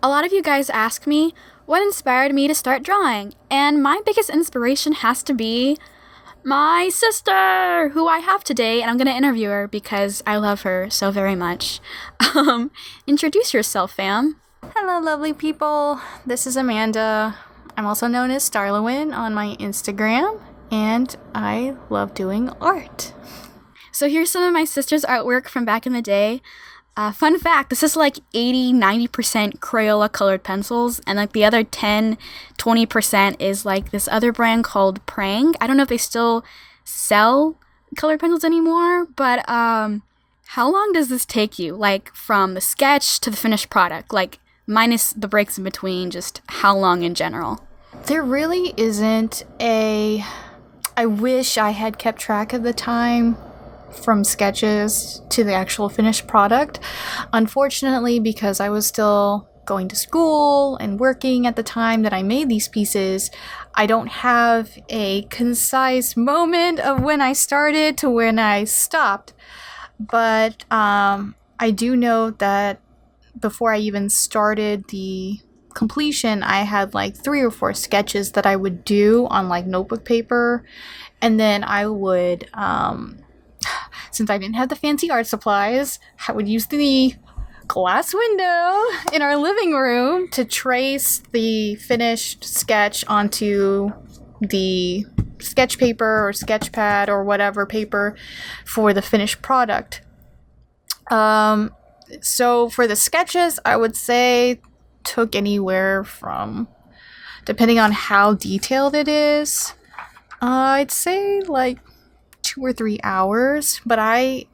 A lot of you guys ask me what inspired me to start drawing, and my biggest inspiration has to be my sister, who I have today, and I'm going to interview her because I love her so very much. Introduce yourself, fam. Hello, lovely people. This is Amanda. I'm also known as Starlowin on my Instagram, and I love doing art. So here's some of my sister's artwork from back in the day. Fun fact, this is like 80-90% Crayola colored pencils, and like the other 10-20% is like this other brand called Prang. I don't know if they still sell colored pencils anymore, but how long does this take you? Like from the sketch to the finished product, like minus the breaks in between, just how long in general? There really isn't I wish I had kept track of the time from sketches to the actual finished product. Unfortunately, because I was still going to school and working at the time that I made these pieces, I don't have a concise moment of when I started to when I stopped. But I do know that before I even started the completion, I had like 3 or 4 sketches that I would do on like notebook paper, and then I would since I didn't have the fancy art supplies, I would use the glass window in our living room to trace the finished sketch onto the sketch paper or sketch pad or whatever paper for the finished product. So for the sketches, I would say took anywhere from, depending on how detailed it is, I'd say like 2 or 3 hours, but I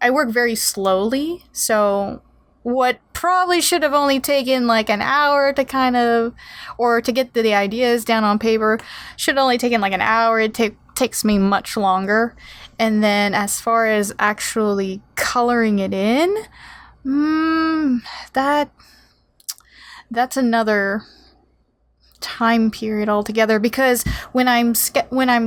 work very slowly, so what probably should have only taken like an hour to kind of, or to get the ideas down on paper, should only taken like an hour. It takes me much longer. And then as far as actually coloring it in, that's another time period altogether, because when I'm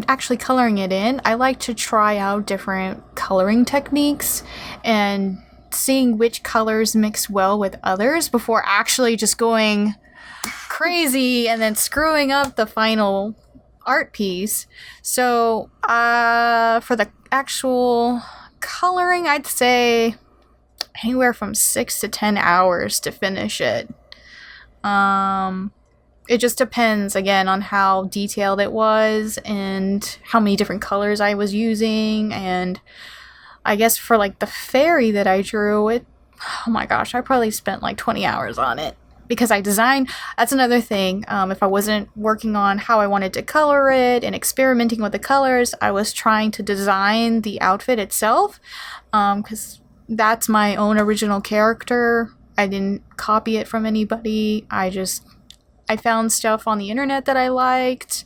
actually coloring it in, I like to try out different coloring techniques and seeing which colors mix well with others before actually just going crazy and then screwing up the final art piece. So for the actual coloring, I'd say anywhere from 6 to 10 hours to finish it. It just depends, again, on how detailed it was and how many different colors I was using. And I guess for like the fairy that I drew, oh my gosh, I probably spent like 20 hours on it. Because I designed, that's another thing. If I wasn't working on how I wanted to color it and experimenting with the colors, I was trying to design the outfit itself. Because that's my own original character. I didn't copy it from anybody. I found stuff on the internet that I liked,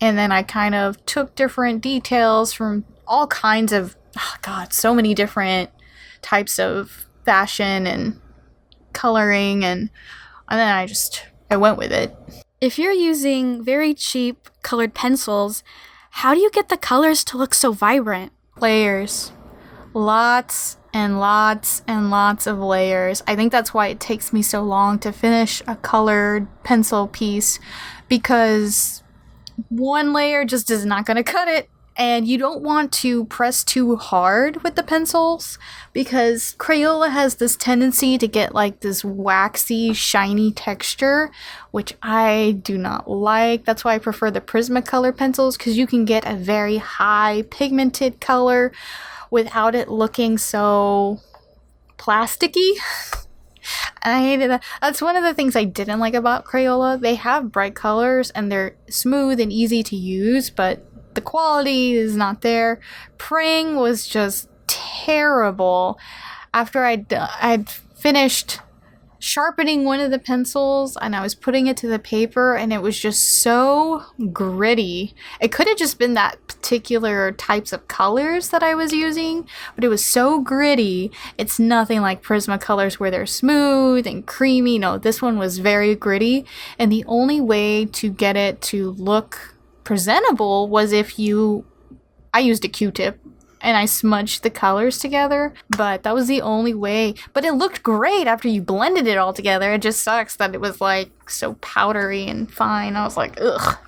and then I kind of took different details from all kinds of, so many different types of fashion and coloring, and then I went with it. If you're using very cheap colored pencils, how do you get the colors to look so vibrant? Layers. Lots and lots and lots of layers. I think that's why it takes me so long to finish a colored pencil piece, because one layer just is not going to cut it, and you don't want to press too hard with the pencils because Crayola has this tendency to get like this waxy, shiny texture, which I do not like. That's why I prefer the Prismacolor pencils, because you can get a very high pigmented color without it looking so plasticky. And I hated that. That's one of the things I didn't like about Crayola. They have bright colors and they're smooth and easy to use, but the quality is not there. Prang was just terrible. After I'd finished sharpening one of the pencils and I was putting it to the paper, and it was just so gritty. It could have just been that particular types of colors that I was using, but it was so gritty. It's nothing like Prismacolors where they're smooth and creamy. No, this one was very gritty, and the only way to get it to look presentable was if I used a Q-tip and I smudged the colors together, but that was the only way. But it looked great after you blended it all together. It just sucks that it was like so powdery and fine. I was like, ugh.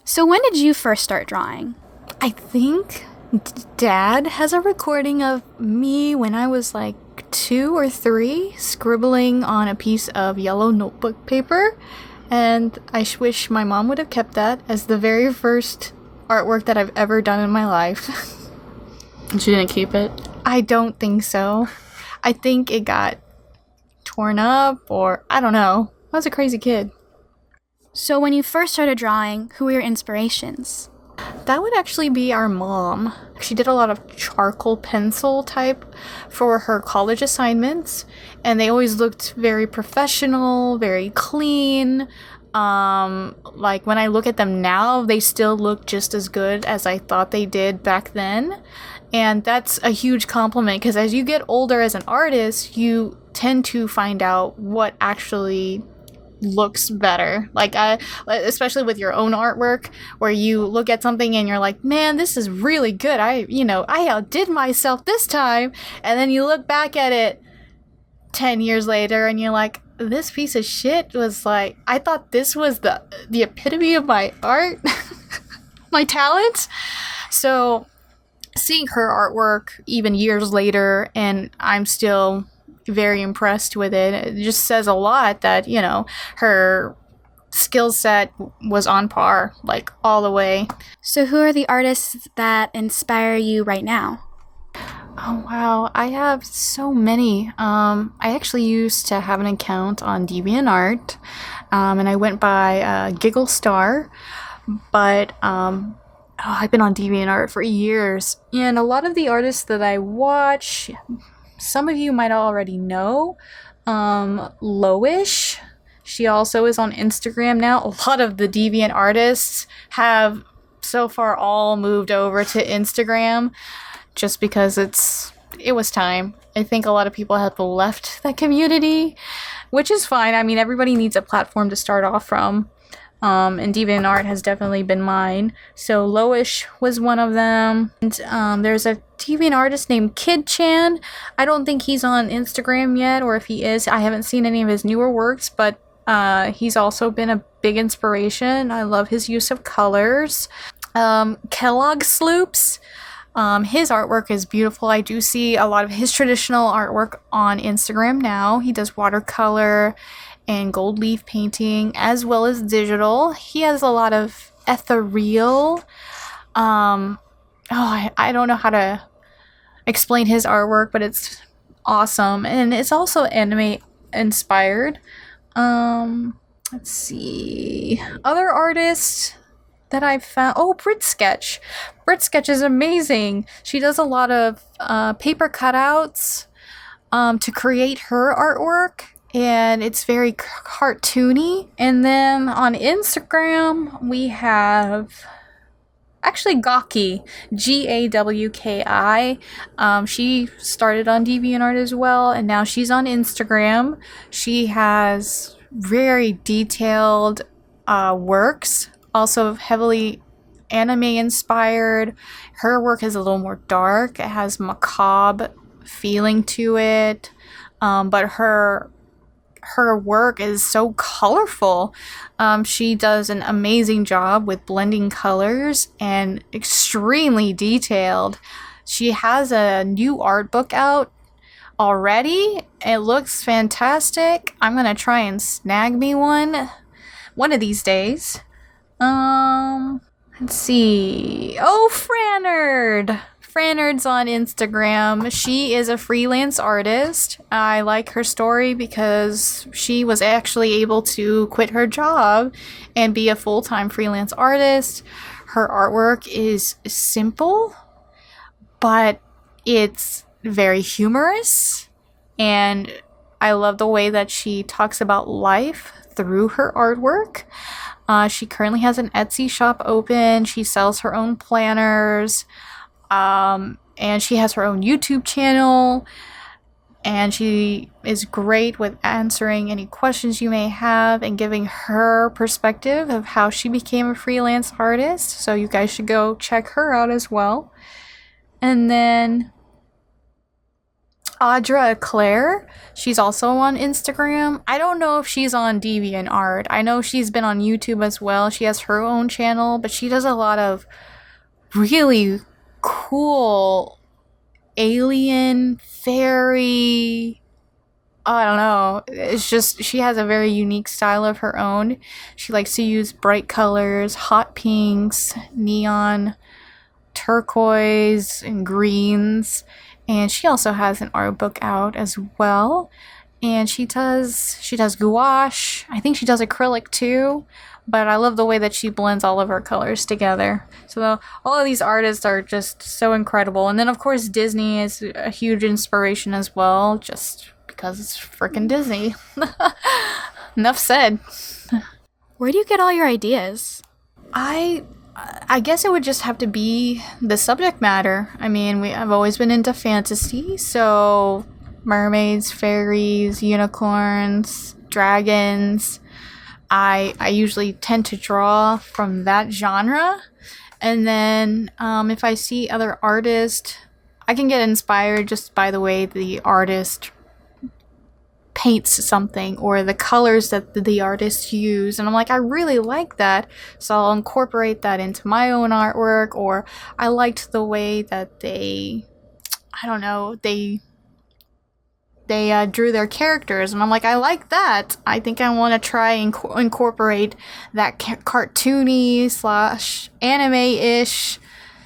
So when did you first start drawing? I think Dad has a recording of me when I was like 2 or 3 scribbling on a piece of yellow notebook paper, and I wish my mom would have kept that as the very first artwork that I've ever done in my life. She didn't keep it? I don't think so. I think it got torn up, or I don't know. I was a crazy kid. So when you first started drawing, who were your inspirations? That would actually be our mom. She did a lot of charcoal pencil type for her college assignments, and they always looked very professional, very clean. Like when I look at them now, they still look just as good as I thought they did back then. And that's a huge compliment, because as you get older as an artist, you tend to find out what actually looks better. Like especially with your own artwork, where you look at something and you're like, man, this is really good. I outdid myself this time. And then you look back at it 10 years later and you're like, this piece of shit was like, I thought this was the epitome of my art, my talent. So seeing her artwork even years later, and I'm still very impressed with it, it just says a lot that, her skill set was on par, like all the way. So who are the artists that inspire you right now? Oh, wow. I have so many. I actually used to have an account on DeviantArt, and I went by Giggle Star, but I've been on DeviantArt for years, and a lot of the artists that I watch, some of you might already know. Lowish, she also is on Instagram now. A lot of the Deviant artists have so far all moved over to Instagram, just because it was time. I think a lot of people have left that community, which is fine. I mean, everybody needs a platform to start off from. And DeviantArt has definitely been mine. So Lowish was one of them. And there's a Deviant artist named Kid Chan. I don't think he's on Instagram yet, or if he is, I haven't seen any of his newer works, but he's also been a big inspiration. I love his use of colors. Kellogg Sloops. His artwork is beautiful. I do see a lot of his traditional artwork on Instagram now. He does watercolor and gold leaf painting, as well as digital. He has a lot of ethereal. I don't know how to explain his artwork, but it's awesome. And it's also anime inspired. Let's see. Other artists that I've found. Oh, Brit Sketch. Brit Sketch is amazing. She does a lot of paper cutouts to create her artwork, and it's very cartoony. And then on Instagram, we have actually Gawki, Gawki. She started on DeviantArt as well, and now she's on Instagram. She has very detailed works, also heavily anime inspired. Her work is a little more dark. It has macabre feeling to it, but her work is so colorful. She does an amazing job with blending colors and extremely detailed. She has a new art book out already. It looks fantastic. I'm gonna try and snag me one of these days. Let's see. Oh, Frannerd. Frannerd's on Instagram. She is a freelance artist. I like her story because she was actually able to quit her job and be a full-time freelance artist. Her artwork is simple, but it's very humorous, and I love the way that she talks about life through her artwork. She currently has an Etsy shop open. She sells her own planners. And she has her own YouTube channel, and she is great with answering any questions you may have and giving her perspective of how she became a freelance artist. So you guys should go check her out as well. And then Audra Claire, she's also on Instagram. I don't know if she's on DeviantArt. I know she's been on YouTube as well. She has her own channel, but she does a lot of really cool alien, fairy, I don't know. It's just, she has a very unique style of her own. She likes to use bright colors, hot pinks, neon, turquoise, and greens. And she also has an art book out as well. And she does gouache. I think she does acrylic too. But I love the way that she blends all of her colors together. So all of these artists are just so incredible. And then of course Disney is a huge inspiration as well, just because it's freaking Disney. Enough said. Where do you get all your ideas? I guess it would just have to be the subject matter. I mean, I've always been into fantasy, so mermaids, fairies, unicorns, dragons. I usually tend to draw from that genre. And then if I see other artists, I can get inspired just by the way the artist paints something or the colors that the artist use, and I'm like, I really like that, so I'll incorporate that into my own artwork. Or I liked the way that they drew their characters, and I'm like, I like that. I think I want to try and incorporate that cartoony slash anime-ish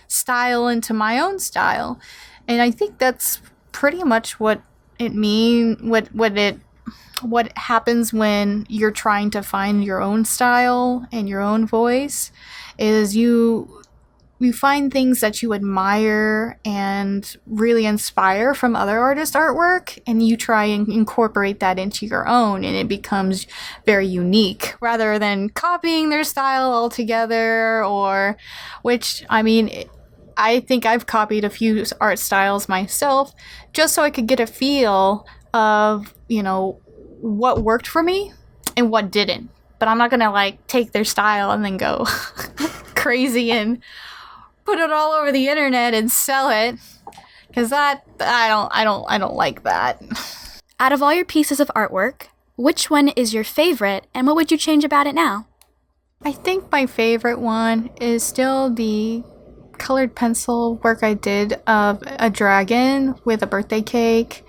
style into my own style. And I think that's pretty much what what happens when you're trying to find your own style and your own voice, is you find things that you admire and really inspire from other artists' artwork, and you try and incorporate that into your own, and it becomes very unique rather than copying their style altogether. Or, which, I mean, I think I've copied a few art styles myself just so I could get a feel of, what worked for me and what didn't. But I'm not gonna like take their style and then go crazy and put it all over the internet and sell it, because that I don't like that. Out of all your pieces of artwork, which one is your favorite, and what would you change about it now? I think my favorite one is still the colored pencil work I did of a dragon with a birthday cake.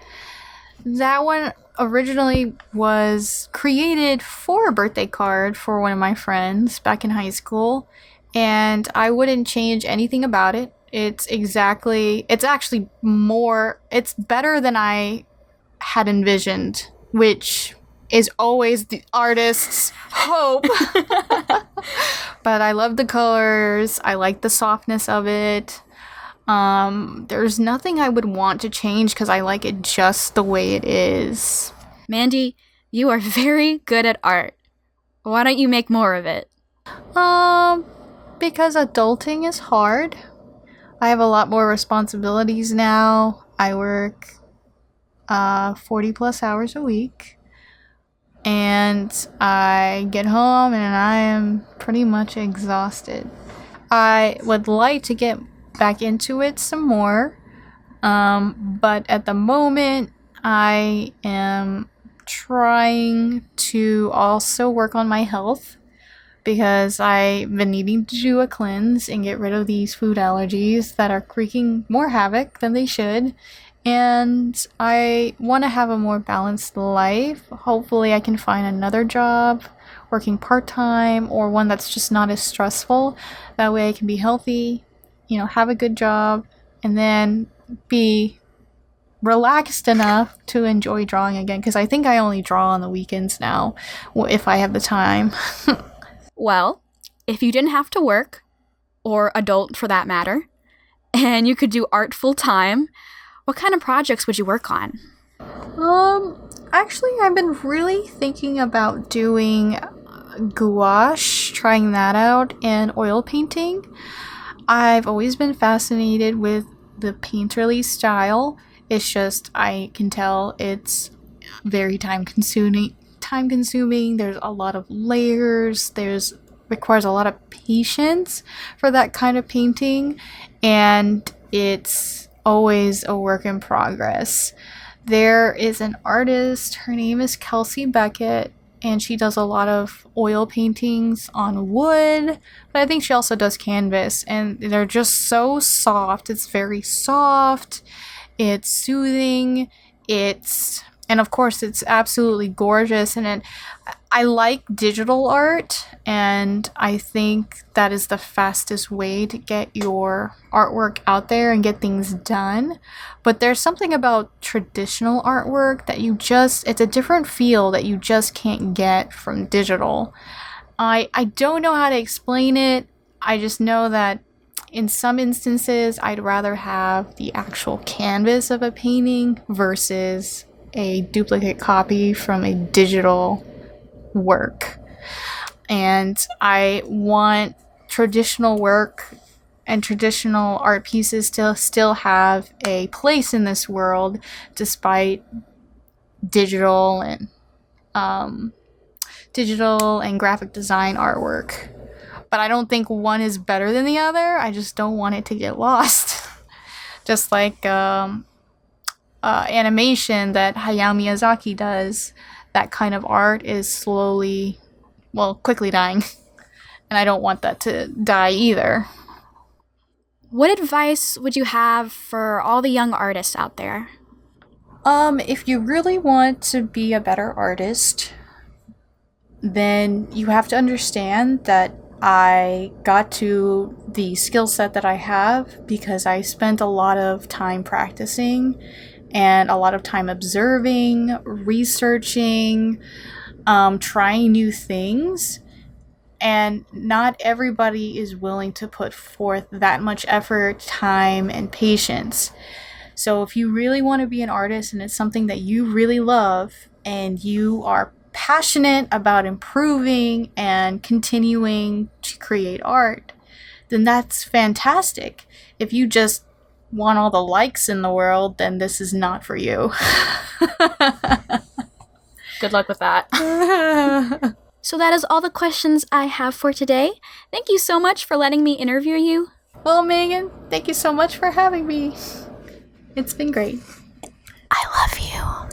That one originally was created for a birthday card for one of my friends back in high school, and I wouldn't change anything about it. It's better than I had envisioned, which is always the artist's hope. But I love the colors. I like the softness of it. There's nothing I would want to change because I like it just the way it is. Mandy, you are very good at art. Why don't you make more of it? Because adulting is hard. I have a lot more responsibilities now. I work 40 plus hours a week. And I get home and I am pretty much exhausted. I would like to get back into it some more. But at the moment, I am trying to also work on my health, because I've been needing to do a cleanse and get rid of these food allergies that are wreaking more havoc than they should. And I want to have a more balanced life. Hopefully I can find another job working part-time, or one that's just not as stressful. That way I can be healthy, have a good job, and then be relaxed enough to enjoy drawing again, because I think I only draw on the weekends now, if I have the time. Well, if you didn't have to work, or adult for that matter, and you could do art full time, what kind of projects would you work on? Actually, I've been really thinking about doing gouache, trying that out, and oil painting. I've always been fascinated with the painterly style. It's just, I can tell it's very time consuming. There's a lot of layers. Requires a lot of patience for that kind of painting. And it's always a work in progress. There is an artist, her name is Kelsey Beckett, and she does a lot of oil paintings on wood, but I think she also does canvas, and they're just so soft. It's very soft, it's soothing, and of course it's absolutely gorgeous. And I like digital art, and I think that is the fastest way to get your artwork out there and get things done. But there's something about traditional artwork that it's a different feel that you just can't get from digital. I don't know how to explain it. I just know that in some instances, I'd rather have the actual canvas of a painting versus a duplicate copy from a digital work. And I want traditional work and traditional art pieces to still have a place in this world despite digital and graphic design artwork. But I don't think one is better than the other. I just don't want it to get lost. Just like animation that Hayao Miyazaki does, that kind of art is quickly dying. And I don't want that to die either. What advice would you have for all the young artists out there? If you really want to be a better artist, then you have to understand that I got to the skill set that I have because I spent a lot of time practicing and a lot of time observing, researching, trying new things. And not everybody is willing to put forth that much effort, time, and patience. So if you really want to be an artist and it's something that you really love and you are passionate about improving and continuing to create art, then that's fantastic. If you just want all the likes in the world, then this is not for you. Good luck with that. So that is all the questions I have for today. Thank you so much for letting me interview you. Well, Megan, thank you so much for having me. It's been great. I love you.